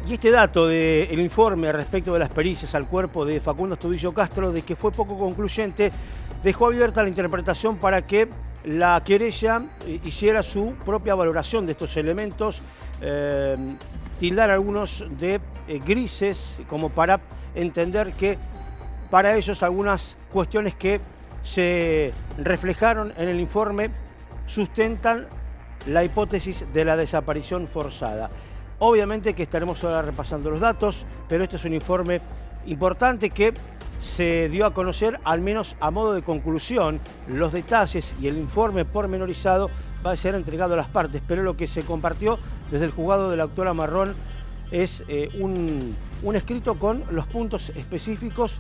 Y este dato del informe respecto de las pericias al cuerpo de Facundo Astudillo Castro, de que fue poco concluyente, dejó abierta la interpretación para que la querella hiciera su propia valoración de estos elementos, tildar algunos de grises, como para entender que para ellos algunas cuestiones que se reflejaron en el informe sustentan la hipótesis de la desaparición forzada. Obviamente que estaremos ahora repasando los datos, pero este es un informe importante que se dio a conocer, al menos a modo de conclusión. Los detalles y el informe pormenorizado va a ser entregado a las partes, pero lo que se compartió desde el juzgado de la doctora Marrón es un escrito con los puntos específicos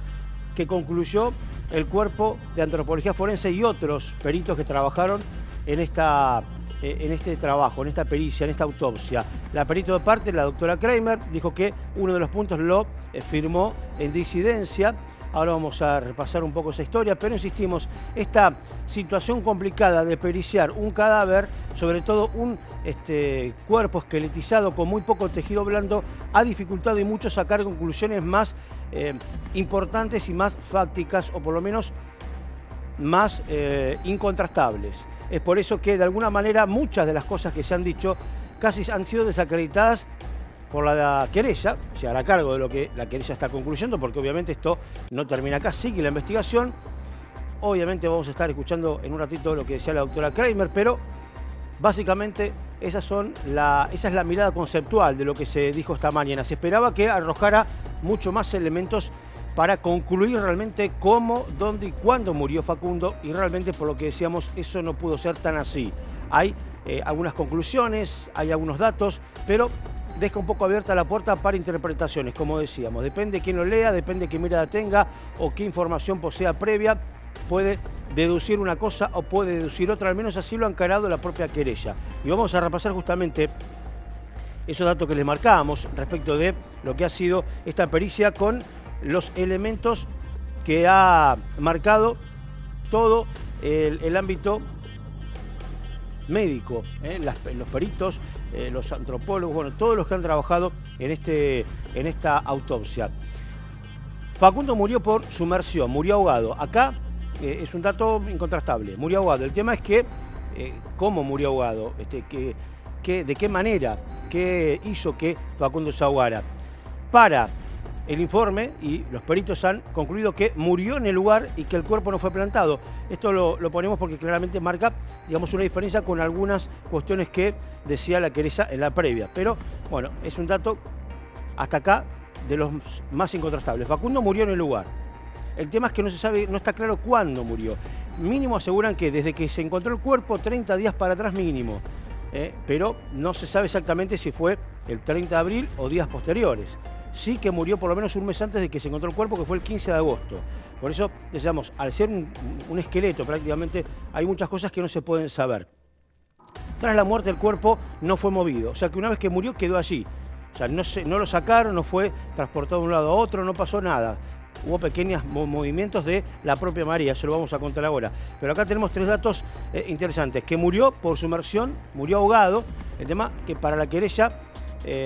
que concluyó el cuerpo de antropología forense y otros peritos que trabajaron en este trabajo, en esta pericia, en esta autopsia. La perito de parte, la doctora Kramer, dijo que uno de los puntos lo firmó en disidencia. Ahora vamos a repasar un poco esa historia, pero insistimos, esta situación complicada de periciar un cadáver, sobre todo un cuerpo esqueletizado con muy poco tejido blando, ha dificultado y mucho sacar conclusiones más importantes y más fácticas, o por lo menos más incontrastables. Es por eso que de alguna manera muchas de las cosas que se han dicho casi han sido desacreditadas por la querella. Se hará cargo de lo que la querella está concluyendo, porque obviamente esto no termina acá, sigue la investigación. Obviamente vamos a estar escuchando en un ratito lo que decía la doctora Kramer, pero básicamente esa es la mirada conceptual de lo que se dijo esta mañana. Se esperaba que arrojara mucho más elementos para concluir realmente cómo, dónde y cuándo murió Facundo, y realmente, por lo que decíamos, eso no pudo ser tan así. Hay algunas conclusiones, hay algunos datos, pero deja un poco abierta la puerta para interpretaciones, como decíamos. Depende de quién lo lea, depende de qué mirada tenga o qué información posea previa, puede deducir una cosa o puede deducir otra, al menos así lo ha encarado la propia querella. Y vamos a repasar justamente esos datos que les marcábamos respecto de lo que ha sido esta pericia con los elementos que ha marcado todo el ámbito médico, los peritos, los antropólogos, bueno, todos los que han trabajado en esta autopsia. Facundo murió por sumersión, murió ahogado. Acá es un dato incontrastable, murió ahogado. El tema es que, ¿cómo murió ahogado? ¿De qué manera? ¿Qué hizo que Facundo se ahogara? Para el informe y los peritos han concluido que murió en el lugar y que el cuerpo no fue plantado. Esto lo ponemos porque claramente marca, digamos, una diferencia con algunas cuestiones que decía la querella en la previa. Pero, bueno, es un dato hasta acá de los más incontrastables. Facundo murió en el lugar. El tema es que no se sabe, no está claro cuándo murió. Mínimo aseguran que desde que se encontró el cuerpo, 30 días para atrás mínimo. Pero no se sabe exactamente si fue el 30 de abril o días posteriores. Sí que murió por lo menos un mes antes de que se encontró el cuerpo, que fue el 15 de agosto. Por eso, decíamos, al ser un esqueleto prácticamente, hay muchas cosas que no se pueden saber. Tras la muerte el cuerpo no fue movido, o sea que una vez que murió quedó allí. O sea, no lo sacaron, no fue transportado de un lado a otro, no pasó nada. Hubo pequeños movimientos de la propia María, eso lo vamos a contar ahora. Pero acá tenemos tres datos interesantes. Que murió por sumersión, murió ahogado. El tema que para la querella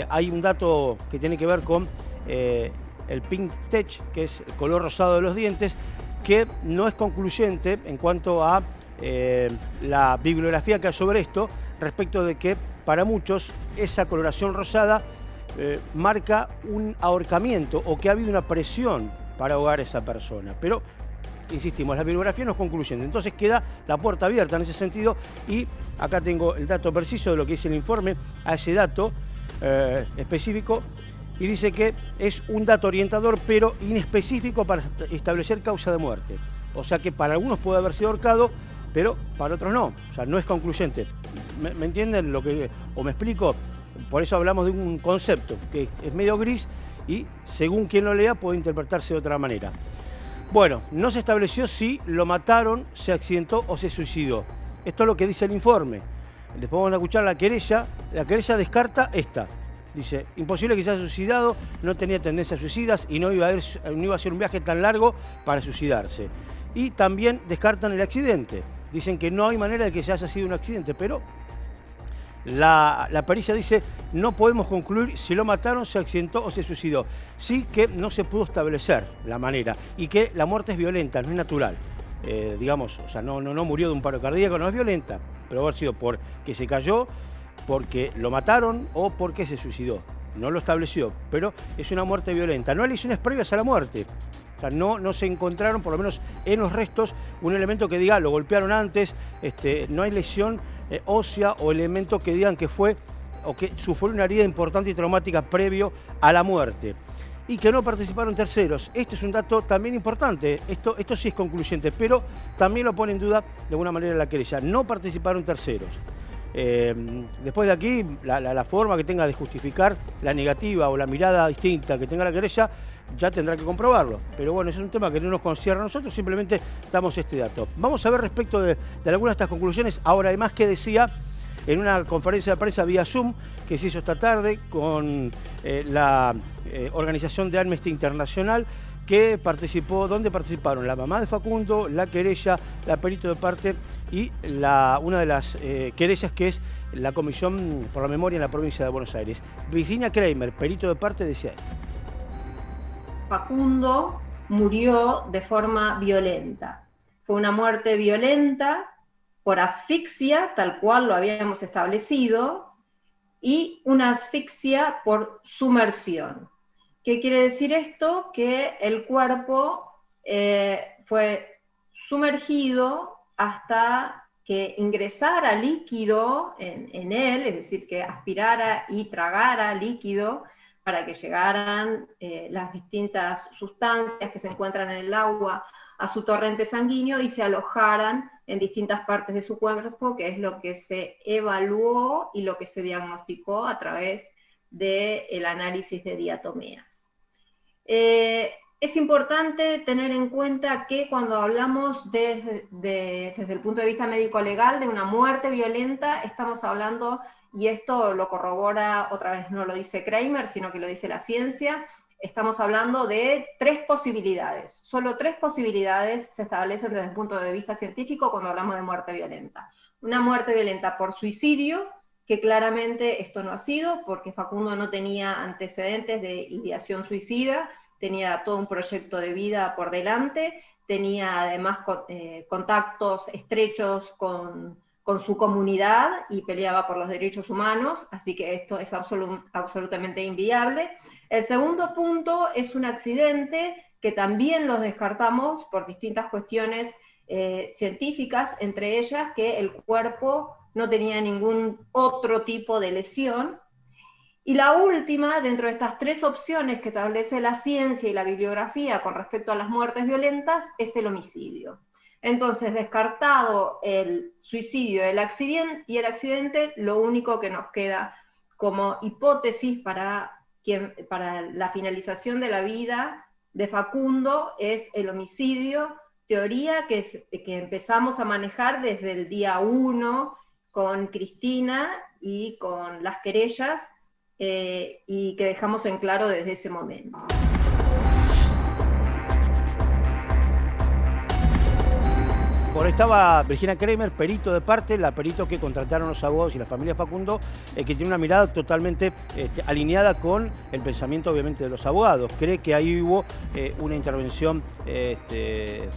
hay un dato que tiene que ver con el pink tech, que es el color rosado de los dientes, que no es concluyente en cuanto a la bibliografía que hay sobre esto, respecto de que para muchos esa coloración rosada marca un ahorcamiento o que ha habido una presión para ahogar a esa persona. Pero, insistimos, la bibliografía no es concluyente. Entonces queda la puerta abierta en ese sentido, y acá tengo el dato preciso de lo que dice el informe a ese dato específico, y dice que es un dato orientador pero inespecífico para establecer causa de muerte. O sea que para algunos puede haber sido ahorcado, pero para otros no. O sea, no es concluyente. ¿Me entienden lo que, o me explico? Por eso hablamos de un concepto que es medio gris y según quien lo lea puede interpretarse de otra manera. Bueno, no se estableció si lo mataron, se accidentó o se suicidó. Esto es lo que dice el informe. Después vamos a escuchar la querella. La querella descarta esta. Dice, imposible que se haya suicidado, no tenía tendencias suicidas y no iba a ser un viaje tan largo para suicidarse. Y también descartan el accidente. Dicen que no hay manera de que se haya sido un accidente, pero La pericia dice, no podemos concluir si lo mataron, se accidentó o se suicidó. Sí que no se pudo establecer la manera y que la muerte es violenta, no es natural. Digamos, o sea, no murió de un paro cardíaco, no es violenta, pero haber sido porque se cayó, porque lo mataron o porque se suicidó. No lo estableció, pero es una muerte violenta. No hay lesiones previas a la muerte. O sea, no se encontraron, por lo menos en los restos, un elemento que diga lo golpearon antes, no hay lesión ósea o elemento que digan que fue o que sufrió una herida importante y traumática previo a la muerte. Y que no participaron terceros. Este es un dato también importante, esto sí es concluyente, pero también lo pone en duda de alguna manera la querella. No participaron terceros. Después de aquí, la forma que tenga de justificar la negativa o la mirada distinta que tenga la querella, ya tendrá que comprobarlo. Pero bueno, es un tema que no nos concierne a nosotros, simplemente damos este dato. Vamos a ver respecto de algunas de estas conclusiones. Ahora, además, que decía en una conferencia de prensa vía Zoom que se hizo esta tarde con la organización de Amnesty Internacional, que participó, donde participaron la mamá de Facundo, la querella, la perito de parte y una de las querellas, que es la Comisión por la Memoria en la provincia de Buenos Aires. Virginia Kramer, perito de parte, decía esto. Facundo murió de forma violenta. Fue una muerte violenta por asfixia, tal cual lo habíamos establecido, y una asfixia por sumersión. ¿Qué quiere decir esto? Que el cuerpo fue sumergido hasta que ingresara líquido en él, es decir, que aspirara y tragara líquido para que llegaran las distintas sustancias que se encuentran en el agua a su torrente sanguíneo y se alojaran en distintas partes de su cuerpo, que es lo que se evaluó y lo que se diagnosticó a través del análisis de diatomeas. Es importante tener en cuenta que cuando hablamos desde el punto de vista médico-legal de una muerte violenta, estamos hablando, y esto lo corrobora, otra vez no lo dice Kramer, sino que lo dice la ciencia, estamos hablando de 3 posibilidades. Solo 3 posibilidades se establecen desde el punto de vista científico cuando hablamos de muerte violenta. Una muerte violenta por suicidio, que claramente esto no ha sido, porque Facundo no tenía antecedentes de ideación suicida, tenía todo un proyecto de vida por delante, tenía además contactos estrechos con su comunidad y peleaba por los derechos humanos, así que esto es absolutamente inviable. El segundo punto es un accidente que también los descartamos por distintas cuestiones científicas, entre ellas que el cuerpo no tenía ningún otro tipo de lesión. Y la última, dentro de estas 3 opciones que establece la ciencia y la bibliografía con respecto a las muertes violentas, es el homicidio. Entonces, descartado el suicidio y el accidente, lo único que nos queda como hipótesis para la finalización de la vida de Facundo es el homicidio, teoría que empezamos a manejar desde el día 1 con Cristina y con las querellas, y que dejamos en claro desde ese momento. Por ahí estaba Virginia Kramer, perito de parte, la perito que contrataron los abogados y la familia Facundo, que tiene una mirada totalmente alineada con el pensamiento, obviamente, de los abogados. Cree que ahí hubo una intervención de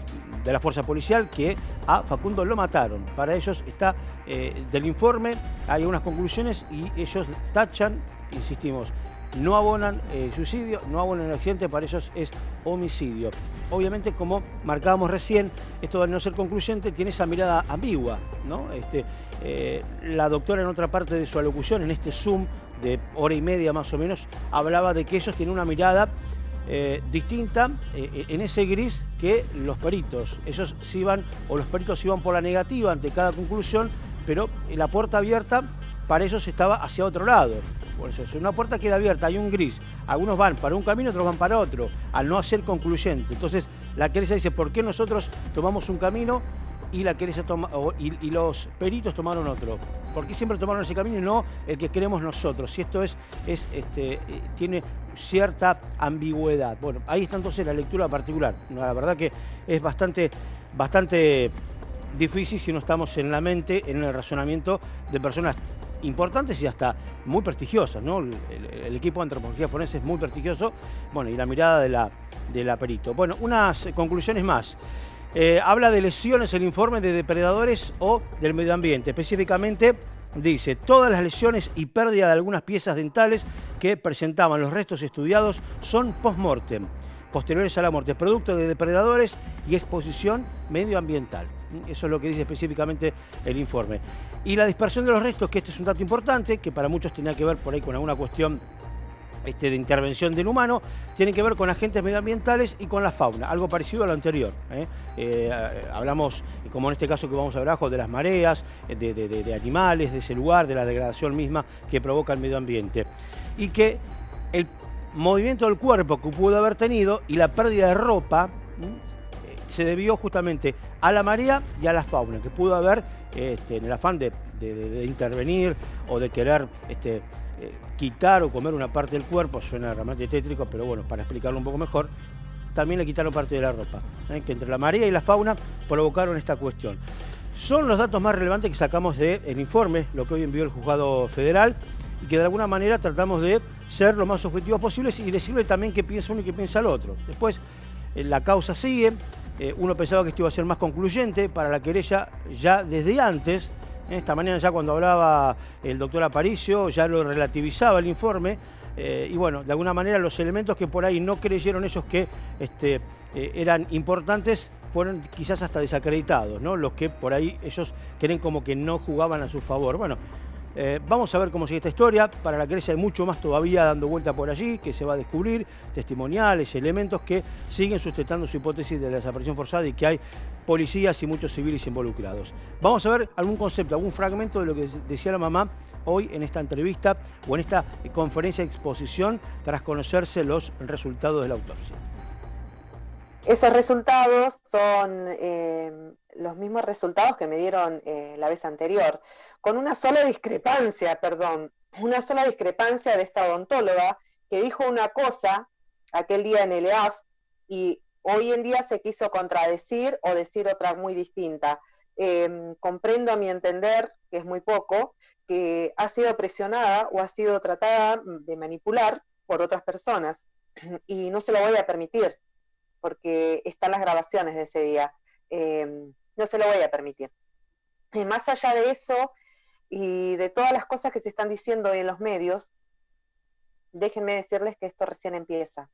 la fuerza policial, que a Facundo lo mataron. Para ellos está del informe, hay unas conclusiones y ellos tachan, insistimos, no abonan el suicidio, no abonan el accidente, para ellos es homicidio. Obviamente, como marcábamos recién, esto de no ser concluyente tiene esa mirada ambigua, ¿no? La doctora, en otra parte de su alocución, en este Zoom de hora y media más o menos, hablaba de que ellos tienen una mirada distinta en ese gris que los peritos. Ellos sí iban, o los peritos iban por la negativa ante cada conclusión, pero la puerta abierta para ellos estaba hacia otro lado. Por eso, si una puerta queda abierta, hay un gris, algunos van para un camino, otros van para otro, al no ser concluyente. Entonces, la querella dice, ¿por qué nosotros tomamos un camino y la querella y los peritos tomaron otro? ¿Por qué siempre tomaron ese camino y no el que queremos nosotros? Si esto tiene cierta ambigüedad. Bueno, ahí está entonces la lectura particular. La verdad que es bastante difícil si no estamos en la mente, en el razonamiento de personas importantes y hasta muy prestigiosas, ¿no? El equipo de antropología forense es muy prestigioso, bueno, y la mirada de la perito. Bueno, unas conclusiones más. Habla de lesiones el informe de depredadores o del medio ambiente. Específicamente dice, todas las lesiones y pérdida de algunas piezas dentales que presentaban los restos estudiados son post-mortem, posteriores a la muerte, producto de depredadores y exposición medioambiental. Eso es lo que dice específicamente el informe. Y la dispersión de los restos, que este es un dato importante, que para muchos tenía que ver por ahí con alguna cuestión de intervención del humano, tiene que ver con agentes medioambientales y con la fauna, algo parecido a lo anterior. Hablamos, como en este caso que vamos a ver abajo, de las mareas, de animales, de ese lugar, de la degradación misma que provoca el medio ambiente. Y que el movimiento del cuerpo que pudo haber tenido y la pérdida de ropa se debió justamente a la marea y a la fauna, que pudo haber, en el afán de intervenir o de querer quitar o comer una parte del cuerpo, suena realmente tétrico, pero bueno, para explicarlo un poco mejor, también le quitaron parte de la ropa, que entre la marea y la fauna provocaron esta cuestión. Son los datos más relevantes que sacamos del informe, lo que hoy envió el Juzgado Federal, y que de alguna manera tratamos de ser lo más objetivos posibles y decirle también qué piensa uno y qué piensa el otro. Después, la causa sigue. Uno pensaba que esto iba a ser más concluyente para la querella ya desde antes. Esta mañana ya cuando hablaba el doctor Aparicio ya lo relativizaba el informe. Y bueno, de alguna manera los elementos que por ahí no creyeron ellos que eran importantes fueron quizás hasta desacreditados, ¿no? Los que por ahí ellos creen como que no jugaban a su favor. Bueno, vamos a ver cómo sigue esta historia. Para la querella hay mucho más todavía dando vuelta por allí, que se va a descubrir, testimoniales, elementos que siguen sustentando su hipótesis de la desaparición forzada y que hay policías y muchos civiles involucrados. Vamos a ver algún concepto, algún fragmento de lo que decía la mamá hoy en esta entrevista o en esta conferencia de exposición tras conocerse los resultados de la autopsia. Esos resultados son los mismos resultados que me dieron la vez anterior, con una sola discrepancia de esta odontóloga que dijo una cosa aquel día en el EAF y hoy en día se quiso contradecir o decir otra muy distinta. Comprendo a mi entender, que es muy poco, que ha sido presionada o ha sido tratada de manipular por otras personas y no se lo voy a permitir, porque están las grabaciones de ese día. No se lo voy a permitir. Más allá de eso y de todas las cosas que se están diciendo en los medios, déjenme decirles que esto recién empieza.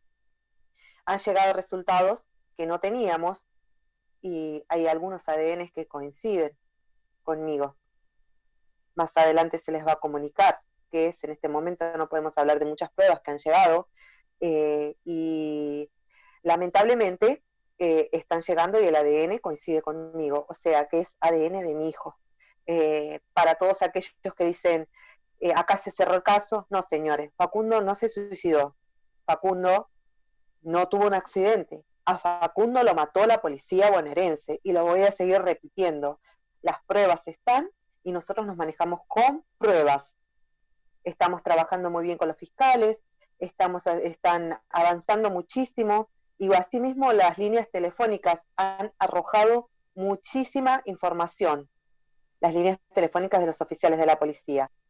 Han llegado resultados que no teníamos y hay algunos ADNs que coinciden conmigo. Más adelante se les va a comunicar qué es. En este momento no podemos hablar de muchas pruebas que han llegado y lamentablemente están llegando y el ADN coincide conmigo, o sea que es ADN de mi hijo. Para todos aquellos que dicen, acá se cerró el caso, no señores, Facundo no se suicidó, Facundo no tuvo un accidente, a Facundo lo mató la policía bonaerense y lo voy a seguir repitiendo, las pruebas están y nosotros nos manejamos con pruebas. Estamos trabajando muy bien con los fiscales, están avanzando muchísimo y asimismo las líneas telefónicas han arrojado muchísima información, las líneas telefónicas de los oficiales de la policía.